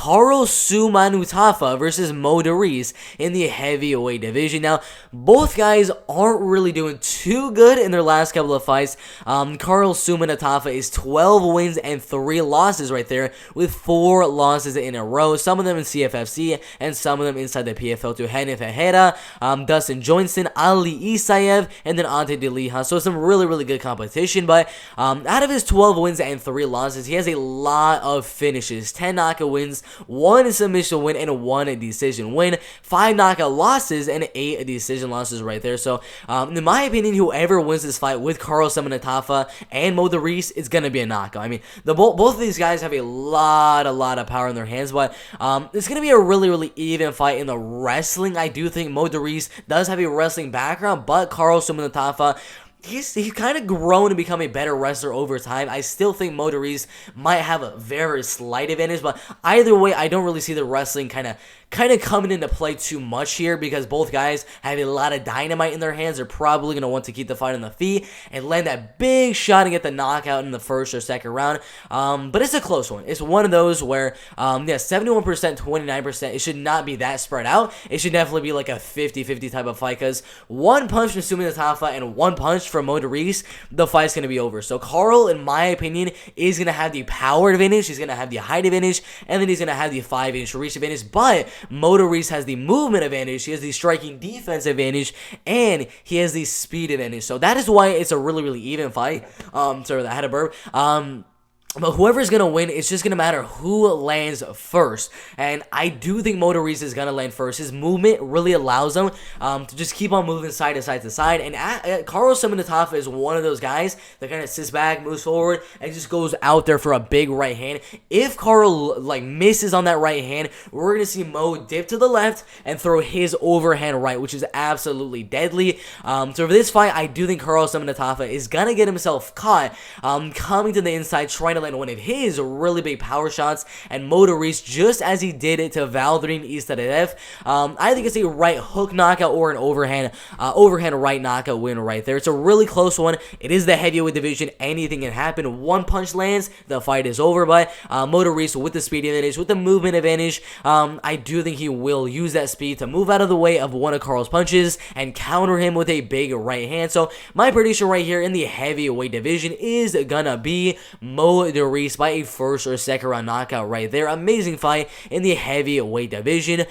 Carl Seumanutafa versus DeReese in the heavyweight division. Now, both guys aren't really doing too good in their last couple of fights. Carl Seumanutafa is 12 wins and 3 losses right there, with 4 losses in a row, some of them in CFFC and some of them inside the PFL to Henry Ferreira, Dustin Johnson, Ali Isaev, and then Ante De Liha. So some really good competition, but out of his 12 wins and 3 losses, he has a lot of finishes. 10 knockout wins, 1 submission win, and 1 decision win. 5 knockout losses and 8 decision losses right there. So in my opinion, whoever wins this fight with Carl Seumanutafa and DeReese, it's gonna be a knockout. I mean, both of these guys have a lot of power in their hands, but it's gonna be a really even fight in the wrestling. I do think DeReese does have a wrestling background, but Carl Seumanutafa, he's kind of grown to become a better wrestler over time. I still think DeReese might have a very slight advantage, but either way, I don't really see the wrestling kind of coming into play too much here, because both guys have a lot of dynamite in their hands. They're probably going to want to keep the fight on the feet and land that big shot and get the knockout in the first or second round. But it's a close one. It's one of those where, 71%, 29%, it should not be that spread out. It should definitely be like a 50-50 type of fight, because one punch from Seumanutafa and one punch from DeReese, the fight's going to be over. So Carl, in my opinion, is going to have the power advantage, he's going to have the height advantage, and then he's going to have the 5-inch reach advantage, but DeReese has the movement advantage, he has the striking defense advantage, and he has the speed advantage. So that is why it's a really even fight. Sorry, I had a burp. But whoever's going to win, it's just going to matter who lands first. And I do think DeReese is going to land first. His movement really allows him to just keep on moving side to side to side. And Carl Seumanutafa is one of those guys that kind of sits back, moves forward, and just goes out there for a big right hand. If Carl misses on that right hand, we're going to see Mo dip to the left and throw his overhand right, which is absolutely deadly. So for this fight, I do think Carl Seumanutafa is going to get himself caught coming to the inside, trying to one of his really big power shots, and DeReese, just as he did it to Valdirene Istadaev, I think it's a right hook knockout or an overhand right knockout win right there. It's a really close one. It is the heavyweight division. Anything can happen. One punch lands, the fight is over. But DeReese, with the speed advantage, with the movement advantage, I do think he will use that speed to move out of the way of one of Carl's punches and counter him with a big right hand. So my prediction right here in the heavyweight division is gonna be DeReese by a first or second round knockout right there. Amazing fight in the heavyweight division.